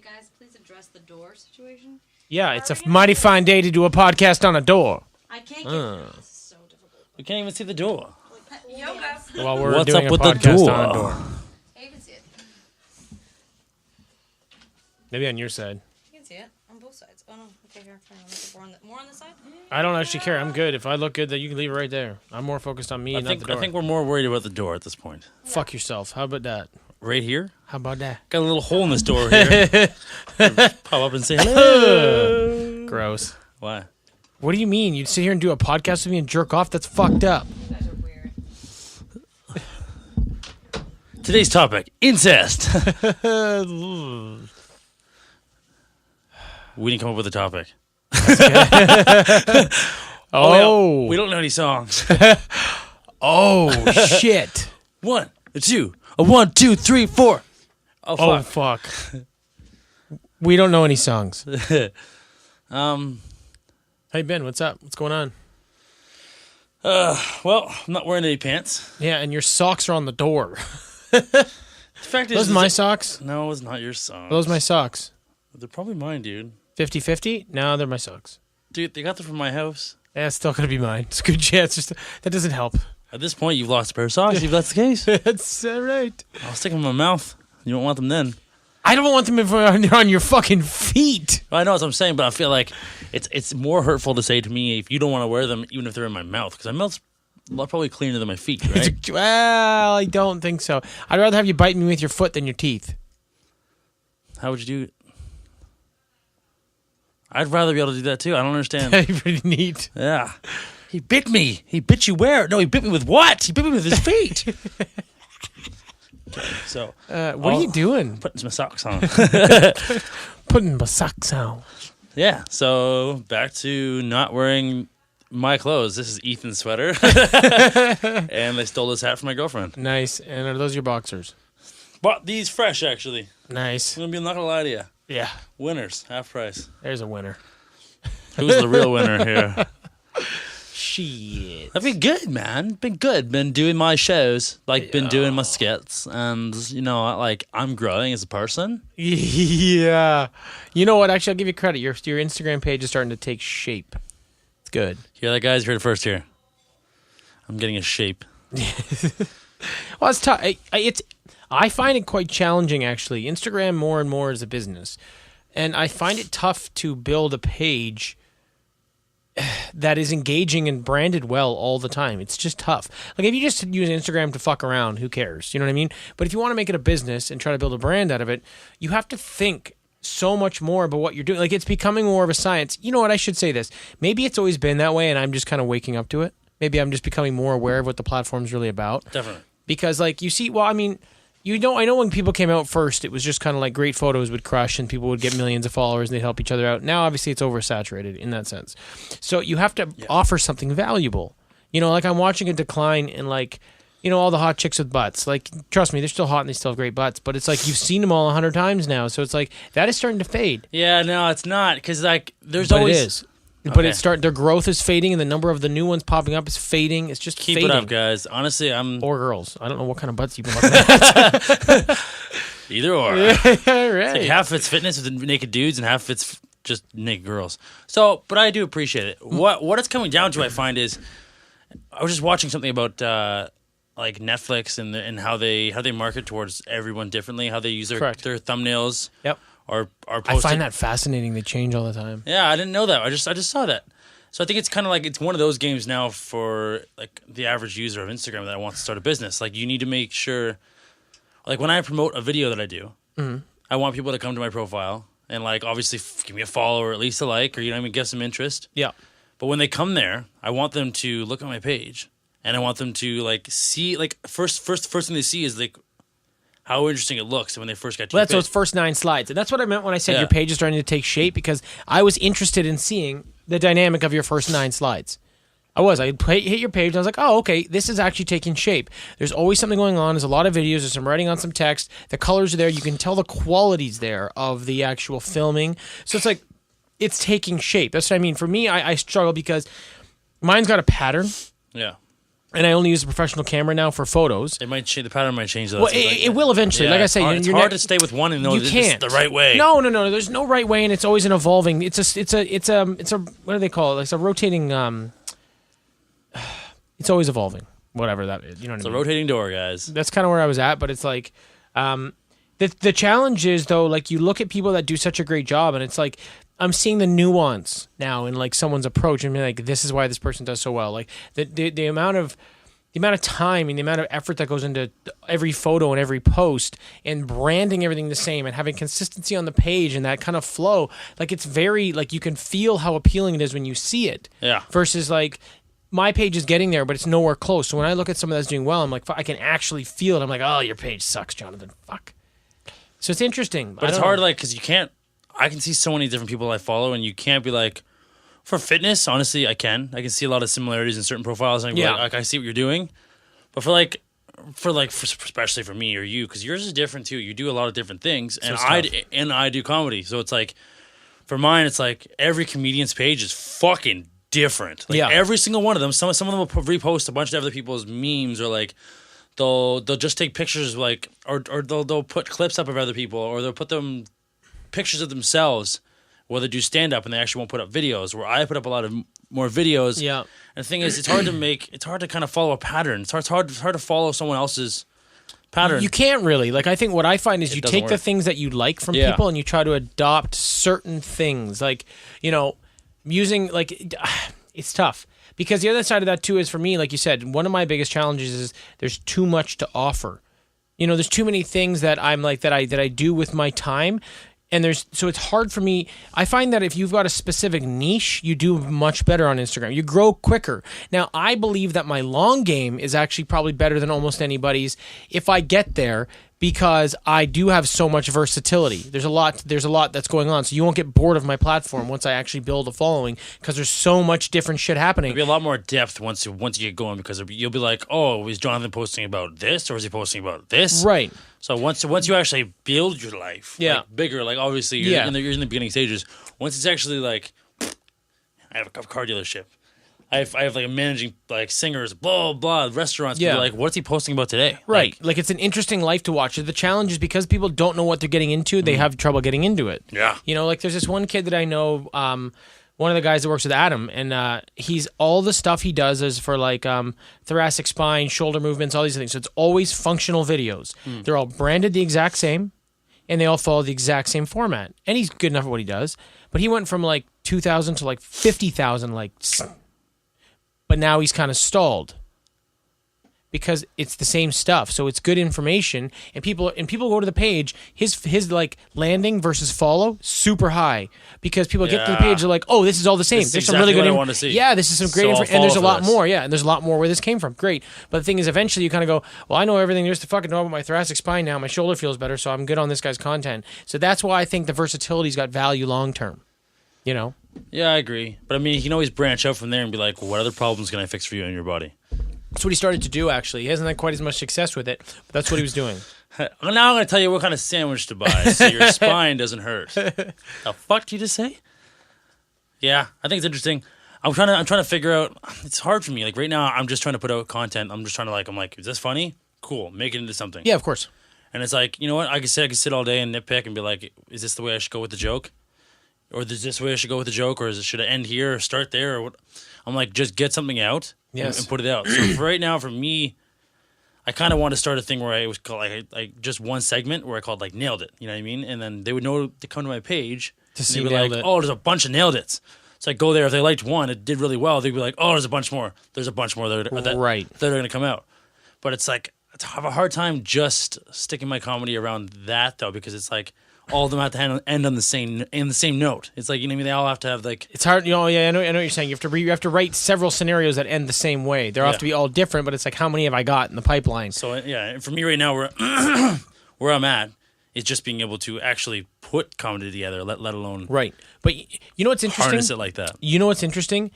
Guys, please address the door situation. Yeah, it's a mighty fine day to do a podcast on a door. I can't get this is so difficult. We can't even see the door. Yoga. While we're What's doing up with a the podcast door? on a door. I can see it. Maybe on your side. You can see it on both sides. Oh no. Okay, here. More on the side. I don't actually care. I'm good. If I look good, then you can leave it right there. I'm more focused on me, I not think the door. I think we're more worried about the door at this point. Fuck yourself. How about that? Right here, How about that? got a little hole in this door here. Pop up and say hello. Gross. Why? What do you mean? You'd sit here and do a podcast with me and jerk off? That's fucked up. You guys are weird. Today's topic: incest. We didn't come up with a topic. Oh. We don't know any songs. Oh, shit. 1, 2, 1, 2, 3, 4. Oh Oh, fuck. fuck. We don't know any songs. Um. Hey, Ben, what's up? What's going on? Well, I'm not wearing any pants. Yeah, and your socks are on the door. The fact is, Those my socks? No, it's not your songs. Those my socks. They're probably mine, dude. 50-50? No, they're my socks. Dude, they got them from my house. Yeah, it's still going to be mine. It's a good chance. Just that doesn't help. At this point, you've lost a pair of socks. If that's the case, That's right. I'll stick them in my mouth. You don't want them then. I don't want them if they're on your fucking feet. I know what I'm saying, but I feel like it's more hurtful to say to me if you don't want to wear them, even if they're in my mouth, because my mouth's probably cleaner than my feet, right? Well, I don't think so. I'd rather have you bite me with your foot than your teeth. How would you do it? I'd rather be able to do that too. I don't understand. That'd be pretty neat. Yeah. He bit me. He bit you where? No, he bit me with what? He bit me with his feet. Okay, so What are you doing? putting some socks on. Putting my socks on. Yeah, so back to not wearing my clothes. This is Ethan's sweater. And they stole this hat from my girlfriend. Nice. And are those your boxers? Bought these fresh, actually. Nice. I'm not gonna lie to you. Yeah. Winners, half price. There's a winner. Who's the real winner here? Shit. I've been good, man. Been good. Been doing my shows. Been doing my skits. And, I'm growing as a person. Yeah. You know what? Actually, I'll give you credit. Your Instagram page is starting to take shape. It's good. Hear that, guys? You heard it first here. I'm getting a shape. Well, it's tough. I find it quite challenging, actually. Instagram more and more is a business. And I find it tough to build a page that is engaging and branded well all the time. It's just tough. Like, if you just use Instagram to fuck around, who cares? You know what I mean? But if you want to make it a business and try to build a brand out of it, you have to think so much more about what you're doing. Like, it's becoming more of a science. You know what? I should say this. Maybe it's always been that way and I'm just kind of waking up to it. Maybe I'm just becoming more aware of what the platform's really about. Definitely. Because, like, you see, well, I mean, I know when people came out first, it was just kind of like great photos would crush and people would get millions of followers and they'd help each other out. Now, obviously, it's oversaturated in that sense. So you have to offer something valuable. You know, like, I'm watching a decline in, like, you know, all the hot chicks with butts. Like, trust me, they're still hot and they still have great butts. But it's like you've seen them all 100 times now. So it's like that is starting to fade. Yeah, no, it's not. Because, there's But always... it is. But Okay. their growth is fading and the number of the new ones popping up is fading. It's just Keep fading. it up, guys. Honestly, I'm... Or girls. I don't know what kind of butts you've been looking at. Either or. Right. Like half it's fitness with naked dudes and half it's just naked girls. So, but I do appreciate it. What it's coming down to, I find, is I was just watching something about like Netflix and how they market towards everyone differently, how they use their thumbnails. Yep. Or I posting. find that fascinating. They change all the time. Yeah, I didn't know that. I just saw that. So I think it's kind of like it's one of those games now for like the average user of Instagram that wants to start a business. Like you need to make sure, like when I promote a video that I do, I want people to come to my profile and like obviously give me a follow or at least a like or get some interest. Yeah. But when they come there, I want them to look at my page and I want them to like see like first thing they see is like how interesting it looks when they first got to Well, your that's page. those first 9 slides. And that's what I meant when I said Yeah. your page is starting to take shape because I was interested in seeing the dynamic of your first 9 slides. I hit your page and I was like, oh, okay, this is actually taking shape. There's always something going on. There's a lot of videos. There's some writing on some text. The colors are there. You can tell the qualities there of the actual filming. So it's like, it's taking shape. That's what I mean. For me, I struggle because mine's got a pattern, Yeah. and I only use a professional camera now for photos. It might change. The pattern might change. Though. Well, it will eventually. Like I say, it's hard to stay with one and know you that can't. it's the right way. No. There's no right way, and it's always an evolving. It's a what do they call it? It's a rotating. It's always evolving. Whatever that is, you know what It's I a mean. rotating door, guys. That's kind of where I was at, but it's like, the challenge is though, like you look at people that do such a great job, and it's like I'm seeing the nuance now in like someone's approach, and be like, this is why this person does so well. Like the amount of time and the amount of effort that goes into every photo and every post, and branding everything the same, and having consistency on the page and that kind of flow. Like it's very like you can feel how appealing it is when you see it. Yeah. Versus like, my page is getting there, but it's nowhere close. So when I look at someone that's doing well, I'm like, I can actually feel it. I'm like, oh, your page sucks, Jonathan. Fuck. So it's interesting. But it's hard, like, because you can't. I can see so many different people I follow, and you can't be like, for fitness, honestly, I can see a lot of similarities in certain profiles, and I see what you're doing. But especially for me or you, because yours is different too. You do a lot of different things, and I do comedy. So it's like, for mine, it's like every comedian's page is fucking different. Like every single one of them. Some of them will repost a bunch of other people's memes, or like they'll just take pictures, like or they'll put clips up of other people, or they'll put them pictures of themselves, where they do stand up and they actually won't put up videos. Where I put up a lot of more videos. Yeah. And the thing is, it's hard to kind of follow a pattern. It's hard to follow someone else's pattern. You can't really. Like, I think what I find is you take the things that you like from people, and you try to adopt certain things. Like, you know, using, like, it's tough. Because the other side of that, too, is for me, like you said, one of my biggest challenges is there's too much to offer. You know, there's too many things that I'm like, that I do with my time. And so it's hard for me. I find that if you've got a specific niche, you do much better on Instagram. You grow quicker. Now, I believe that my long game is actually probably better than almost anybody's if I get there, because I do have so much versatility. There's a lot that's going on. So you won't get bored of my platform once I actually build a following, because there's so much different shit happening. There'll be a lot more depth once you get going, because you'll be like, oh, is Jonathan posting about this, or is he posting about this? Right. So once you actually build your life, like, bigger, like obviously you're in the beginning stages. Once it's actually like, I have a car dealership. I have like a managing like singers, blah blah, restaurants. Yeah. Like, what's he posting about today? Right. Like it's an interesting life to watch. The challenge is because people don't know what they're getting into, they have trouble getting into it. Yeah. You know, like there's this one kid that I know, one of the guys that works with Adam, and he's all the stuff he does is for like thoracic spine, shoulder movements, all these things. So it's always functional videos. They're all branded the exact same, and they all follow the exact same format. And he's good enough at what he does. But he went from like 2,000 to like 50,000, like. But now he's kind of stalled because it's the same stuff. So it's good information, and people go to the page. His like landing versus follow super high, because people get to the page, they're like, oh, this is all the same. There's some really good. I want to see. Yeah, this is some great information, and there's a lot more. Yeah, and there's a lot more where this came from. Great, but the thing is, eventually you kind of go, well, I know everything there's to fucking know about my thoracic spine now. My shoulder feels better, so I'm good on this guy's content. So that's why I think the versatility's got value long term. You know. Yeah, I agree. But I mean, he can always branch out from there and be like, well, what other problems can I fix for you in your body? That's what he started to do, actually. He hasn't had quite as much success with it, but that's what he was doing. Now I'm going to tell you what kind of sandwich to buy so your spine doesn't hurt. The fuck did you just say? Yeah, I think it's interesting. I'm trying to figure out. It's hard for me. Like right now, I'm just trying to put out content. I'm just trying to I'm like, is this funny? Cool, make it into something. Yeah, of course. And it's like, you know what? I could sit all day and nitpick and be like, is this the way I should go with the joke? Or is this the way I should go with the joke? Or should I end here or start there? Or what? I'm like, just get something out and put it out. So for right now, for me, I kind of want to start a thing where I was called like just one segment where I called like Nailed It. You know what I mean? And then they would know to come to my page to see Nailed It. Oh, there's a bunch of Nailed It's. So I go there. If they liked one, it did really well. They'd be like, oh, there's a bunch more. There's a bunch more that are going to come out. But it's like, I have a hard time just sticking my comedy around that though, because it's like, all of them have to end on the same note. It's like, you know what I mean? They all have to have like. It's hard. You know, yeah, I know what you're saying. You have to write several scenarios that end the same way. They have to be all different, but it's like, how many have I got in the pipeline? So yeah, and for me right now, where I'm at is just being able to actually put comedy together, let alone right. But you know what's interesting? Harness it like that. You know what's interesting?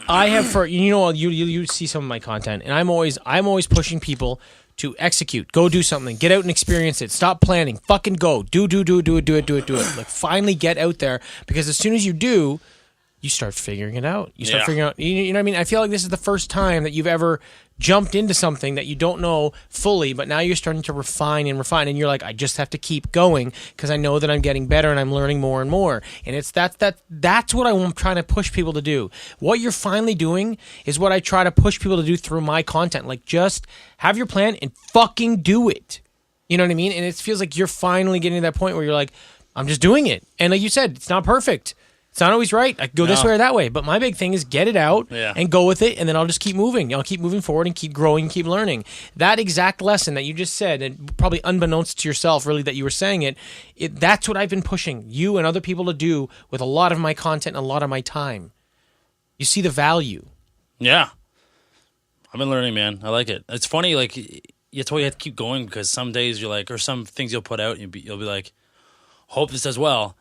I have you see some of my content, and I'm always pushing people to execute. Go do something. Get out and experience it. Stop planning. Fucking go. Do it. Like finally get out there, because as soon as you do, you start figuring it out. You start figuring out, you know what I mean? I feel like this is the first time that you've ever jumped into something that you don't know fully, but now you're starting to refine, and you're like, I just have to keep going because I know that I'm getting better and I'm learning more and more. And it's that's what I'm trying to push people to do. What you're finally doing is what I try to push people to do through my content. Like, just have your plan and fucking do it. You know what I mean? And it feels like you're finally getting to that point where you're like, I'm just doing it. And like you said, it's not perfect. It's not always right. I could go this way or that way. But my big thing is get it out and go with it, and then I'll just keep moving. I'll keep moving forward and keep growing and keep learning. That exact lesson that you just said, and probably unbeknownst to yourself, really, that you were saying it, that's what I've been pushing you and other people to do with a lot of my content and a lot of my time. You see the value. Yeah. I've been learning, man. I like it. It's funny, like, that's why you have to keep going, because some days you're like, or some things you'll put out, you'll be like, hope this does well.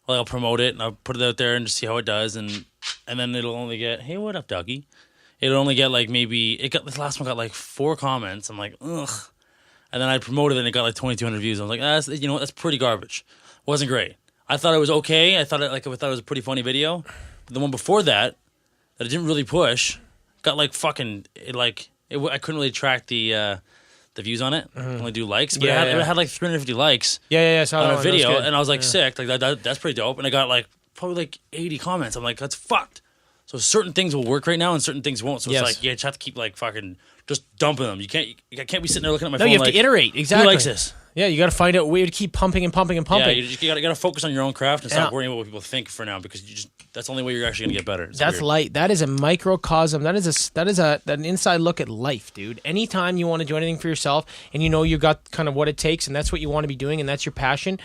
Like, I'll promote it and I'll put it out there and just see how it does, and then it'll only get, hey, what up, doggy? It'll only get like this last one got like 4 comments. I'm like, ugh. And then I promoted it and it got like 2,200 views. I was like, that's pretty garbage. Wasn't great. I thought it was okay. I thought it was a pretty funny video. But the one before that I didn't really push, got like fucking I couldn't really track the views on it. Only do likes, but it had like 350 likes. Yeah. On a video, and I was like, sick. Like that's pretty dope. And I got like probably like 80 comments. I'm like, that's fucked. So certain things will work right now, and certain things won't. So it's like, you just have to keep like fucking just dumping them. You can't be sitting there looking at my phone. No, you have like, to iterate. Exactly. Who likes this? Yeah, you got to find out a way to keep pumping and pumping and pumping. Yeah, you got to focus on your own craft and stop worrying about what people think for now, because that's the only way you're actually gonna get better. That's weird. Light. That is a microcosm. That is an inside look at life, dude. Anytime you want to do anything for yourself, and you know you got kind of what it takes, and that's what you want to be doing, and that's your passion,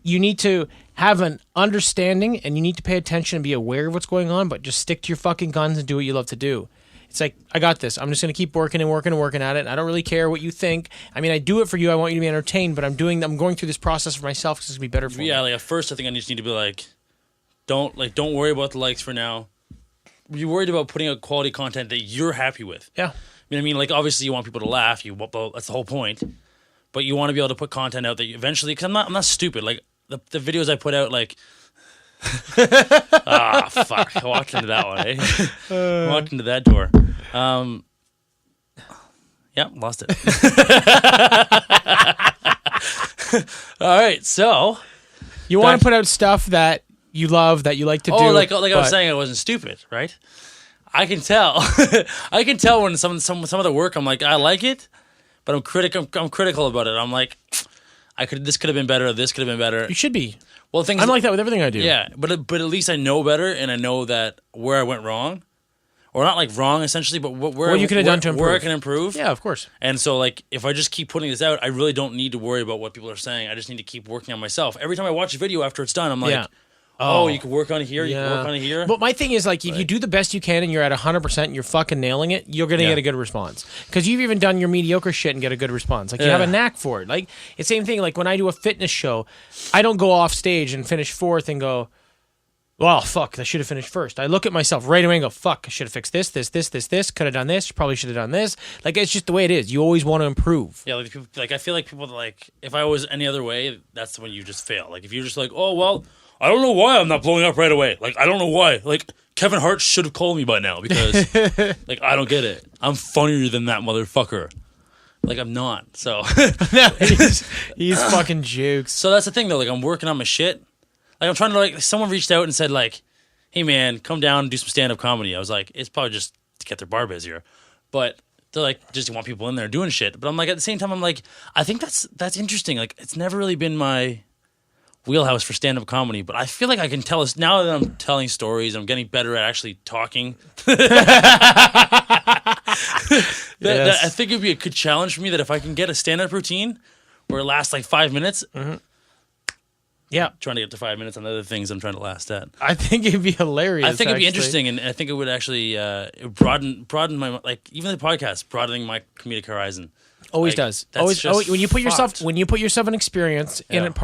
you need to have an understanding, and you need to pay attention and be aware of what's going on, but just stick to your fucking guns and do what you love to do. It's like, I got this. I'm just going to keep working at it. I don't really care what you think. I mean, I do it for you. I want you to be entertained, but I'm going through this process for myself because it's going to be better for me. Yeah, like at first I think I just need to be like, don't worry about the likes for now. Be worried about putting out quality content that you're happy with. Yeah. I mean, like, obviously you want people to laugh. That's the whole point. But you want to be able to put content out that you eventually, because I'm not stupid. Like the videos I put out, like, fuck, I walked into that one, eh? Walked into that door. Yeah, lost it. All right, so you want to put out stuff that you love, that you like to do. Like I was saying, I wasn't stupid, right? I can tell. I can tell when some of the work, I'm like, I like it, but I'm critical about it. I'm like, this could have been better. This could have been better. You should be. Well, I'm like that with everything I do. Yeah, but at least I know better, and I know that where I went wrong, or not like wrong essentially, but where you could have done to improve. Where I can improve. Yeah, of course. And so, like, if I just keep putting this out, I really don't need to worry about what people are saying. I just need to keep working on myself. Every time I watch a video after it's done, I'm like, oh, you can work on it here, you can work on it here. But my thing is, like, if you do the best you can and you're at 100% and you're fucking nailing it, you're going to get a good response. Because you've even done your mediocre shit and get a good response. Like, you have a knack for it. Like, it's the same thing. Like, when I do a fitness show, I don't go off stage and finish fourth and go, well, fuck, I should have finished first. I look at myself right away and go, fuck, I should have fixed this. Could have done this. Probably should have done this. Like, it's just the way it is. You always want to improve. Yeah, like I feel like people, like, if I was any other way, that's when you just fail. Like, if you're just like, oh, well, I don't know why I'm not blowing up right away. Like, I don't know why. Like, Kevin Hart should have called me by now because, like, I don't get it. I'm funnier than that motherfucker. Like, I'm not. So No, he's fucking jukes. So that's the thing, though. Like, I'm working on my shit. Like, I'm trying to, like, someone reached out and said, like, hey, man, come down and do some stand-up comedy. I was like, it's probably just to get their bar busier. But they're like, just want people in there doing shit. But I'm like, at the same time, I'm like, I think that's interesting. Like, it's never really been my wheelhouse for stand-up comedy, but I feel like I can tell us now that I'm telling stories. I'm getting better at actually talking. That I think it'd be a good challenge for me that if I can get a stand-up routine where it lasts like 5 minutes. Mm-hmm. Yeah, trying to get to 5 minutes on the other things I'm trying to last at. I think it'd be hilarious. I think it'd be interesting, and I think it would actually broaden my, like, even the podcast, broadening my comedic horizon. Always like, does. Always when you put yourself an experience into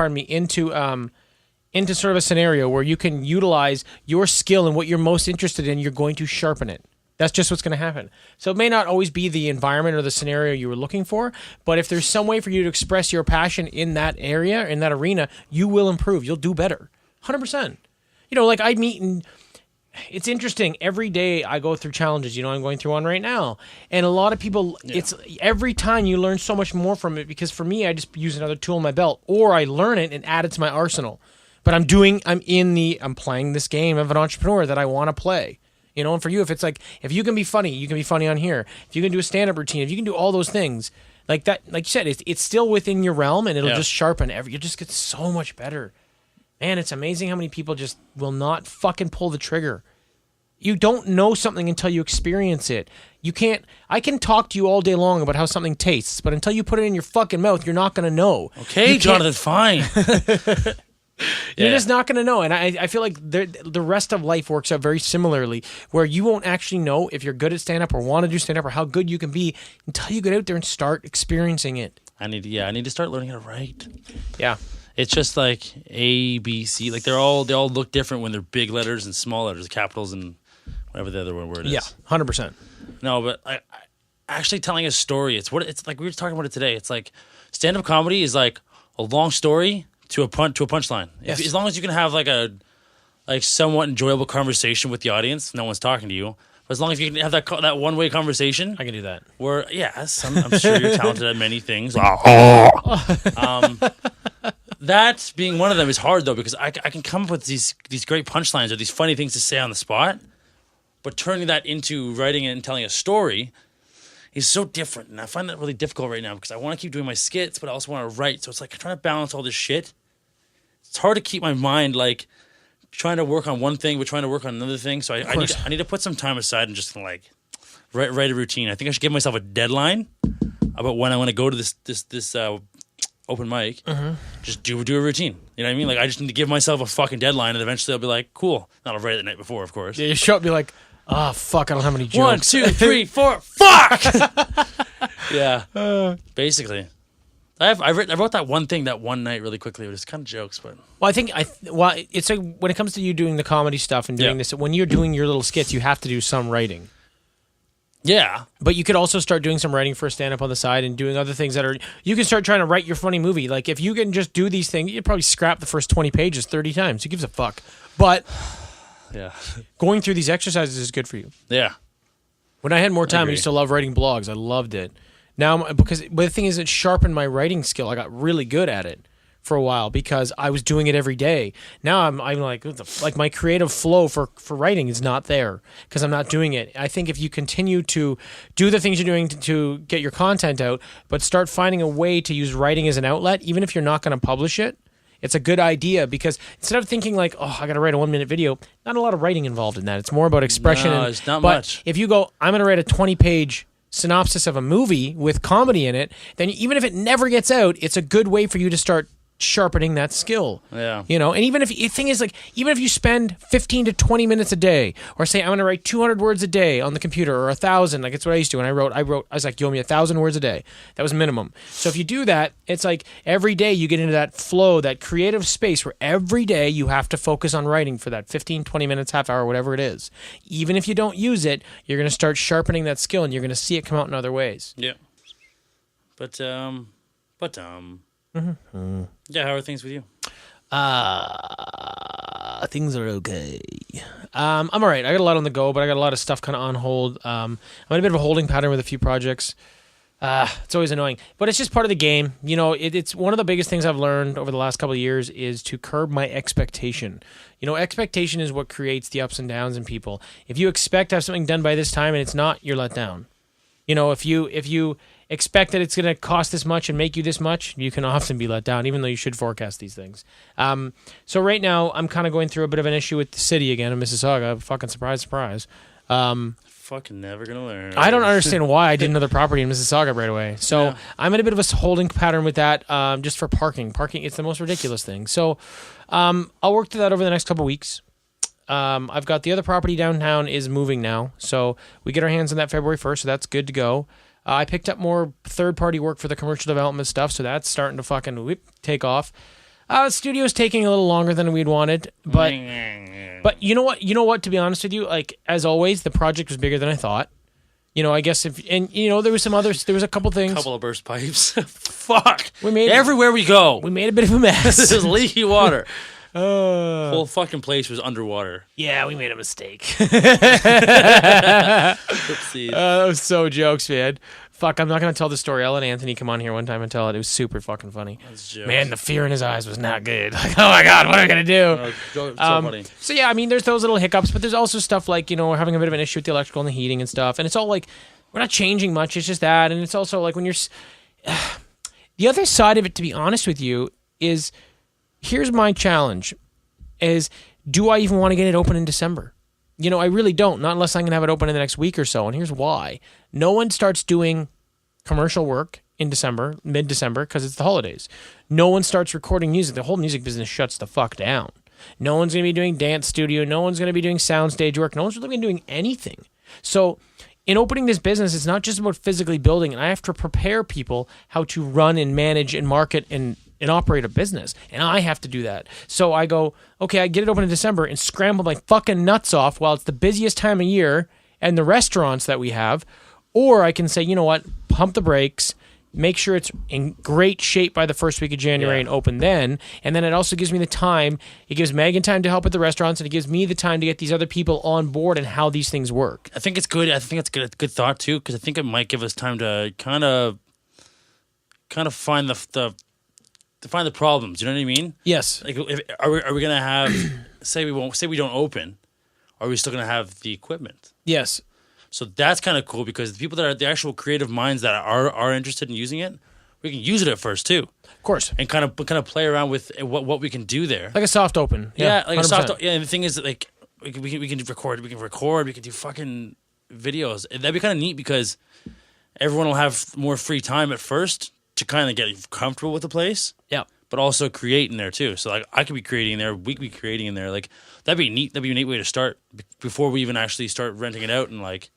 sort of a scenario where you can utilize your skill and what you're most interested in, you're going to sharpen it. That's just what's going to happen. So it may not always be the environment or the scenario you were looking for, but if there's some way for you to express your passion in that area, in that arena, you will improve. You'll do better. 100%. You know, like I meet and it's interesting. Every day I go through challenges. You know, I'm going through one right now. And a lot of people, it's every time you learn so much more from it, because for me, I just use another tool in my belt, or I learn it and add it to my arsenal. But I'm playing this game of an entrepreneur that I want to play. You know, and for you, if it's like, if you can be funny, you can be funny on here. If you can do a stand-up routine, if you can do all those things, like that, like you said, it's still within your realm, and it'll just sharpen you just get so much better. Man, it's amazing how many people just will not fucking pull the trigger. You don't know something until you experience it. I can talk to you all day long about how something tastes, but until you put it in your fucking mouth, you're not going to know. Okay, Jonathan, fine. You're just not going to know. And I feel like the rest of life works out very similarly, where you won't actually know if you're good at stand-up or want to do stand-up or how good you can be until you get out there and start experiencing it. I need to start learning how to write. Yeah. It's just like A, B, C. Like they all look different when they're big letters and small letters, capitals and whatever the other word is. Yeah, 100%. No, but I actually telling a story. It's like we were talking about it today. It's like stand-up comedy is like a long story to a punchline. Yes. As long as you can have like a somewhat enjoyable conversation with the audience, no one's talking to you. But as long as you can have that one-way conversation, I can do that. Where yes, I'm sure you're talented at many things. That being one of them is hard though, because I can come up with these great punchlines or these funny things to say on the spot, but turning that into writing it and telling a story is so different, and I find that really difficult right now because I want to keep doing my skits, but I also want to write. So it's like trying to balance all this shit. It's hard to keep my mind like trying to work on one thing but trying to work on another thing. So I need to put some time aside and just like write a routine. I think I should give myself a deadline about when I want to go to this open mic. Just do a routine. You know what I mean? Like I just need to give myself a fucking deadline, and eventually I'll be like, cool. Then I'll write it the night before, of course. Yeah, you show up and be like, oh, fuck, I don't have any jokes. 1, 2, 3, 4, fuck! Yeah, basically. I wrote that one thing that one night really quickly. It was kind of jokes, but... Well, I think, it's like when it comes to you doing the comedy stuff and doing this, when you're doing your little skits, you have to do some writing. Yeah. But you could also start doing some writing for stand-up on the side and doing other things that are... You can start trying to write your funny movie. Like, if you can just do these things, you'd probably scrap the first 20 pages 30 times. Who gives a fuck? But yeah, going through these exercises is good for you. Yeah. When I had more time, I used to love writing blogs. I loved it. But the thing is, it sharpened my writing skill. I got really good at it for a while because I was doing it every day. Now I'm like, my creative flow for writing is not there because I'm not doing it. I think if you continue to do the things you're doing to get your content out, but start finding a way to use writing as an outlet, even if you're not going to publish it, it's a good idea because instead of thinking like, oh, I got to write a 1-minute video, not a lot of writing involved in that. It's more about expression. No, it's not much. If you go, I'm going to write a 20-page synopsis of a movie with comedy in it, then even if it never gets out, it's a good way for you to start sharpening that skill. Yeah. You know, and even if the thing is like, even if you spend 15 to 20 minutes a day, or say I'm going to write 200 words a day on the computer, or 1,000, like it's what I used to. When I was like, you owe me 1,000 words a day. That was minimum. So if you do that, it's like every day you get into that flow, that creative space where every day you have to focus on writing for that 15, 20 minutes, half hour, whatever it is. Even if you don't use it, you're going to start sharpening that skill and you're going to see it come out in other ways. Yeah. Yeah, how are things with you? Things are okay. I'm all right. I got a lot on the go, but I got a lot of stuff kind of on hold. I'm in a bit of a holding pattern with a few projects. It's always annoying, but it's just part of the game. You know, it's one of the biggest things I've learned over the last couple of years is to curb my expectation. You know, expectation is what creates the ups and downs in people. If you expect to have something done by this time and it's not, you're let down. You know, if you expect that it's going to cost this much and make you this much, you can often be let down, even though you should forecast these things. So right now, I'm kind of going through a bit of an issue with the city again in Mississauga. Fucking surprise, surprise. Fucking never gonna learn. I don't understand why I did another property in Mississauga right away. So I'm in a bit of a holding pattern with that, just for parking. Parking, it's the most ridiculous thing. So I'll work through that over the next couple of weeks. I've got the other property downtown is moving now, so we get our hands on that February 1st, so that's good to go. I picked up more third-party work for the commercial development stuff, so that's starting to fucking take off. Studio's taking a little longer than we'd wanted, but you know what? You know what? To be honest with you, like as always, the project was bigger than I thought. You know, I guess there was some others. There was a couple things. Couple of burst pipes. Fuck. We made everywhere we go. We made a bit of a mess. This is leaky water. Whole fucking place was underwater. Yeah, we made a mistake. Oopsies. That was so jokes, man. Fuck, I'm not gonna tell the story. I'll let Anthony come on here one time and tell it. It was super fucking funny. That's jokes. Man, the fear in his eyes was not good. Like, oh my god, what are we gonna do? So funny. So yeah, I mean, there's those little hiccups, but there's also stuff like, you know, we're having a bit of an issue with the electrical and the heating and stuff, and it's all like we're not changing much. It's just that, and it's also like when you're. The other side of it, to be honest with you, is here's my challenge: is do I even want to get it open in December? You know, I really don't. Not unless I'm going to have it open in the next week or so. And here's why. No one starts doing commercial work in December, mid-December, because it's the holidays. No one starts recording music. The whole music business shuts the fuck down. No one's going to be doing dance studio. No one's going to be doing soundstage work. No one's really going to be doing anything. So in opening this business, it's not just about physically building. And I have to prepare people how to run and manage and market and operate a business. And I have to do that. So I go, okay, I get it open in December and scramble my fucking nuts off while it's the busiest time of year and the restaurants that we have. Or I can say, you know what, pump the brakes, make sure it's in great shape by the first week of January and open then. And then it also gives me the time. It gives Megan time to help with the restaurants, and it gives me the time to get these other people on board and how these things work. I think it's good. I think it's good thought too, because I think it might give us time to kind of find the problems. You know what I mean? Yes. Like, are we gonna have say we don't open? Are we still gonna have the equipment? Yes. So that's kind of cool, because the people that are the actual creative minds that are interested in using it, we can use it at first too. Of course. And kind of play around with what we can do there. Like a soft open. Yeah, like 100%. a soft. Yeah, and the thing is that like we can record, we can do fucking videos. That'd be kind of neat, because everyone will have more free time at first to kind of get comfortable with the place. Yeah. But also create in there too. So like I could be creating in there, we could be creating in there. Like that'd be neat. That'd be a neat way to start before we even actually start renting it out. And like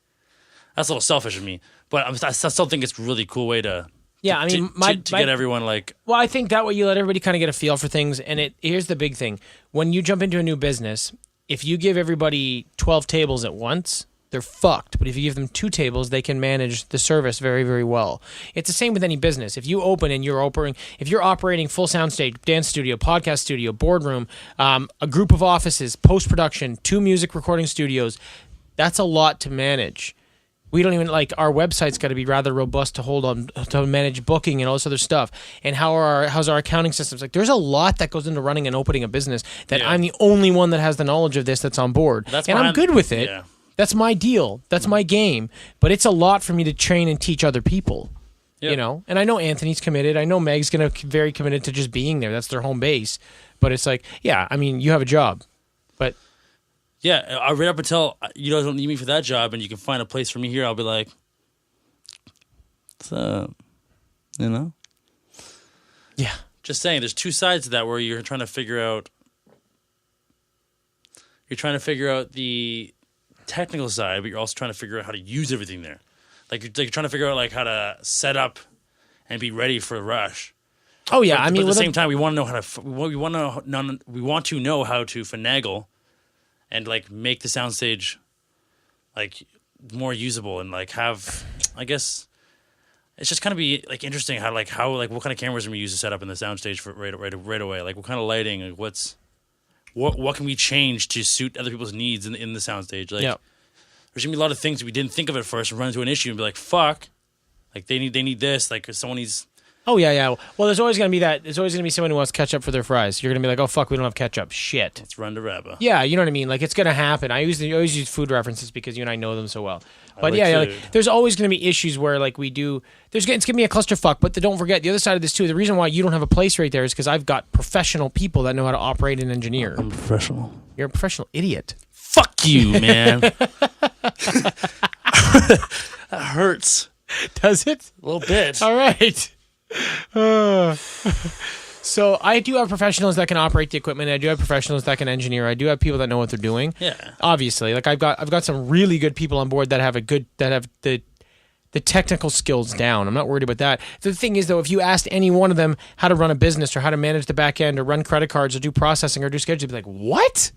that's a little selfish of me, but I still think it's a really cool way to. Yeah, I mean, to get everyone like. Well, I think that way you let everybody kind of get a feel for things. And here's the big thing: when you jump into a new business, if you give everybody 12 tables at once, they're fucked. But if you give them 2 tables, they can manage the service very, very well. It's the same with any business. If you open and if you're operating full soundstage, dance studio, podcast studio, boardroom, a group of offices, post-production, 2 music recording studios, that's a lot to manage. We don't even our website's got to be rather robust to hold on to manage booking and all this other stuff. And how's our accounting systems? Like, there's a lot that goes into running and opening a business that I'm the only one that has the knowledge of this that's on board. I'm good with it. Yeah. That's my deal. That's my game. But it's a lot for me to train and teach other people. Yep. You know? And I know Anthony's committed. I know Meg's going to very committed to just being there. That's their home base. But it's like, yeah, I mean, you have a job. But yeah, right up until you guys don't need me for that job and you can find a place for me here, I'll be like, what's up? You know? yeah. Just saying, there's 2 sides to that where you're trying to figure out the technical side, but you're also trying to figure out how to use everything there. Like you're trying to figure out like how to set up and be ready for the rush. Oh yeah, But, I mean, but at the same time, we want to know how to we want to know how to finagle and like make the soundstage like more usable and like have, I guess it's just kind of be like interesting how what kind of cameras are we use to set up in the soundstage for right away, like what kind of lighting, like what can we change to suit other people's needs in the soundstage? Like, there's gonna be a lot of things we didn't think of at first and run into an issue and be like, fuck, like they need this, like someone needs. Oh yeah. Well, there's always gonna be that. There's always gonna be someone who wants ketchup for their fries. You're gonna be like, oh fuck, we don't have ketchup. Shit. Let's run to Rabba. Yeah, you know what I mean. Like it's gonna happen. I always use food references because you and I know them so well. But there's always gonna be issues where like we do. It's gonna be a clusterfuck. But don't forget the other side of this too. The reason why you don't have a place right there is because I've got professional people that know how to operate and engineer. I'm professional. You're a professional idiot. Fuck you, man. That hurts. Does it? A little bit. All right. So I do have professionals that can operate the equipment. I do have professionals that can engineer. I do have people that know what they're doing. Yeah. Obviously, like I've got some really good people on board that have the the technical skills down. I'm not worried about that. The thing is, though, if you asked any one of them how to run a business or how to manage the back end or run credit cards or do processing or do scheduling, they'd be like, what?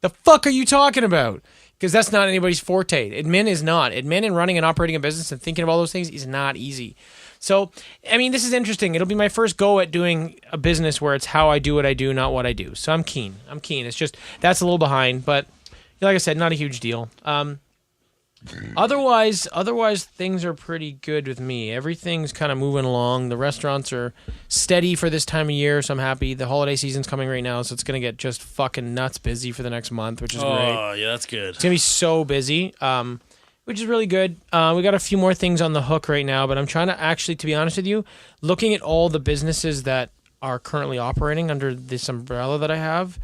The fuck are you talking about? Because that's not anybody's forte. Admin is not. Admin and running and operating a business and thinking of all those things is not easy. So, I mean, this is interesting. It'll be my first go at doing a business where it's how I do what I do, not what I do. So I'm keen. It's just, that's a little behind, but like I said, not a huge deal. Otherwise, things are pretty good with me. Everything's kind of moving along. The restaurants are steady for this time of year, so I'm happy. The holiday season's coming right now, so it's going to get just fucking nuts busy for the next month, which is great. Oh, yeah, that's good. It's going to be so busy, which is really good. We got a few more things on the hook right now, but I'm trying to actually, to be honest with you, looking at all the businesses that are currently operating under this umbrella that I have,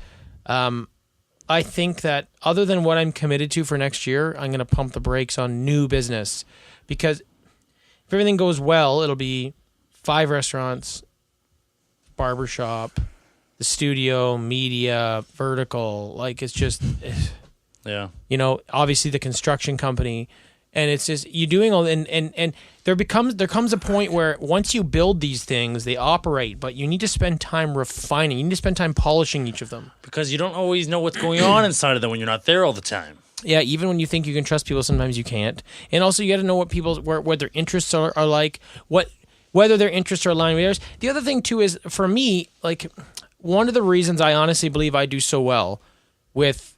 I think that other than what I'm committed to for next year, I'm going to pump the brakes on new business, because if everything goes well, it'll be 5 restaurants, barbershop, the studio, media, vertical. Like, it's just, Yeah. you know, obviously the construction company. And it's just, you doing all, and there comes a point where once you build these things, they operate, but you need to spend time refining. You need to spend time polishing each of them. Because you don't always know what's going on inside of them when you're not there all the time. Yeah, even when you think you can trust people, sometimes you can't. And also, you got to know what people's, what their interests are like, whether their interests are aligned with yours. The other thing too is, for me, like, one of the reasons I honestly believe I do so well with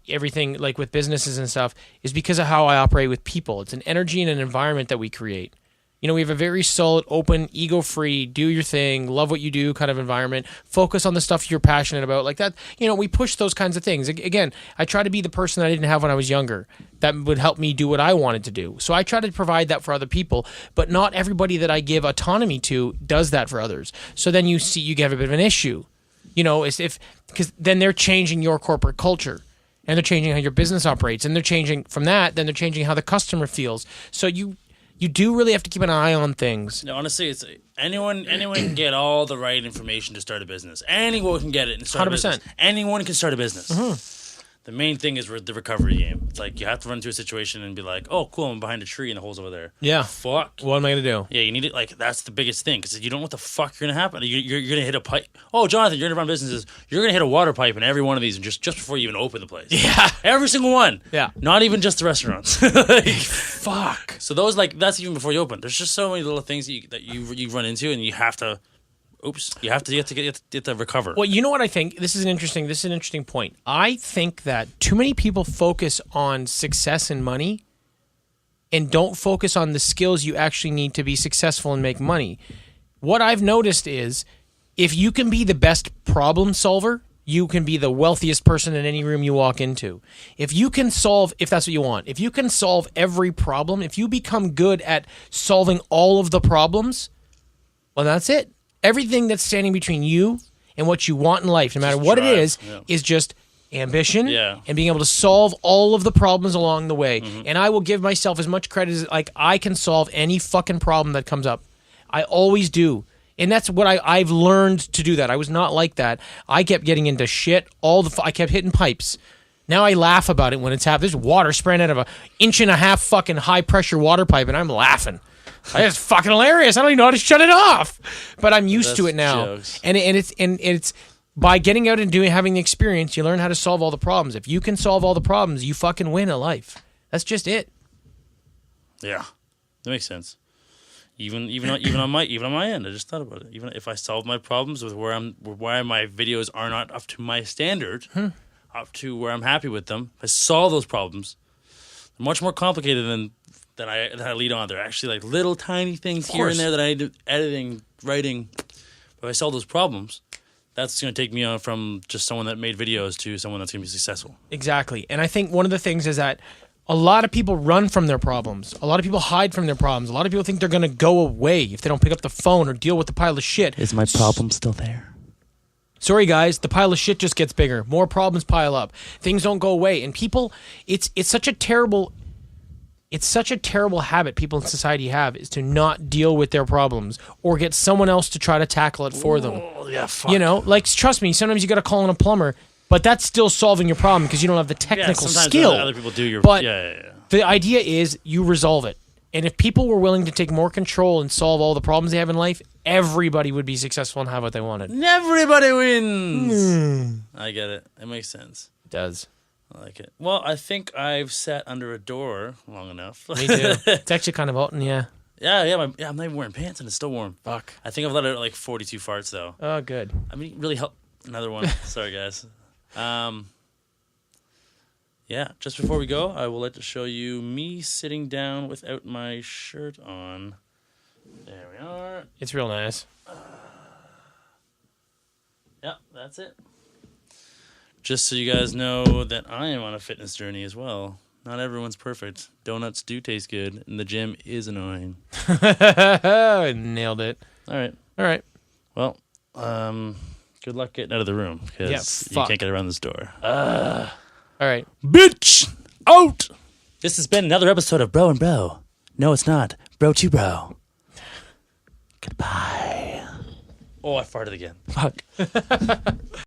everything, like with businesses and stuff, is because of how I operate with people. It's an energy and an environment that we create. You know, we have a very solid, open, ego-free, do your thing, love what you do kind of environment. Focus on the stuff you're passionate about. Like that, you know, we push those kinds of things. Again, I try to be the person that I didn't have when I was younger that would help me do what I wanted to do. So I try to provide that for other people, but not everybody that I give autonomy to does that for others. So then you have a bit of an issue. You know, because then they're changing your corporate culture. And they're changing how your business operates. And they're changing from that, then they're changing how the customer feels. So you do really have to keep an eye on things. No, honestly, it's anyone can get all the right information to start a business. Anyone can get it and start 100%. a business. Anyone can start a business. Mm-hmm. The main thing is the recovery game. It's like you have to run into a situation and be like, oh, cool, I'm behind a tree and the hole's over there. Yeah. Fuck. What am I going to do? Yeah, you need it. Like, that's the biggest thing, because you don't know what the fuck you're going to happen. You're going to hit a pipe. Oh, Jonathan, you're going to run businesses. You're going to hit a water pipe in every one of these just before you even open the place. Yeah. Every single one. Yeah. Not even just the restaurants. Like, Fuck. so those, like, that's even before you open. There's just so many little things that you run into, and you have to. You have to recover. Well, you know what I think? This is an interesting point. I think that too many people focus on success and money and don't focus on the skills you actually need to be successful and make money. What I've noticed is, if you can be the best problem solver, you can be the wealthiest person in any room you walk into. If you can solve, if that's what you want, if you can solve every problem, if you become good at solving all of the problems, well, that's it. Everything that's standing between you and what you want in life, no matter what it is just ambition and being able to solve all of the problems along the way. Mm-hmm. And I will give myself as much credit as, like, I can solve any fucking problem that comes up. I always do. And that's what I've learned to do that. I was not like that. I kept getting into shit. I kept hitting pipes. Now I laugh about it when it's happening. There's water spraying out of an 1.5 inch fucking high pressure water pipe, and I'm laughing. It's fucking hilarious. I don't even know how to shut it off. But I'm used to it now. Jokes. And it's by getting out and having the experience, you learn how to solve all the problems. If you can solve all the problems, you fucking win at life. That's just it. Yeah, that makes sense. Even on my end, I just thought about it. Even if I solve my problems with where my videos are not up to my standard, up to where I'm happy with them, if I solve those problems, they're much more complicated than I lead on. They're actually like little tiny things here and there that I do editing, writing. But if I solve those problems, that's going to take me on from just someone that made videos to someone that's going to be successful. Exactly. And I think one of the things is that a lot of people run from their problems. A lot of people hide from their problems. A lot of people think they're going to go away if they don't pick up the phone or deal with the pile of shit. Is my problem still there? Sorry, guys, the pile of shit just gets bigger. More problems pile up. Things don't go away. And people, it's such a terrible habit people in society have, is to not deal with their problems or get someone else to try to tackle it for them. Oh, yeah, fuck. You know, like, trust me, sometimes you got to call in a plumber, but that's still solving your problem because you don't have the technical sometimes skill. Other people do your... But yeah. the idea is you resolve it. And if people were willing to take more control and solve all the problems they have in life, everybody would be successful and have what they wanted. Everybody wins. I get it. It makes sense. It does. I like it. Well, I think I've sat under a door long enough. Me too. It's actually kind of hot, and yeah. Yeah, I'm not even wearing pants and it's still warm. Fuck. I think I've let out like 42 farts though. Oh, good. I mean, really help. Another one. Sorry, guys. Yeah, just before we go, I would like to show you me sitting down without my shirt on. There we are. It's real nice. Yeah, that's it. Just so you guys know that I am on a fitness journey as well. Not everyone's perfect. Donuts do taste good, and the gym is annoying. Nailed it. All right. All right. Well, good luck getting out of the room, because you can't get around this door. All right. Bitch! Out! This has been another episode of Bro and Bro. No, it's not. Bro to Bro. Goodbye. Oh, I farted again. Fuck.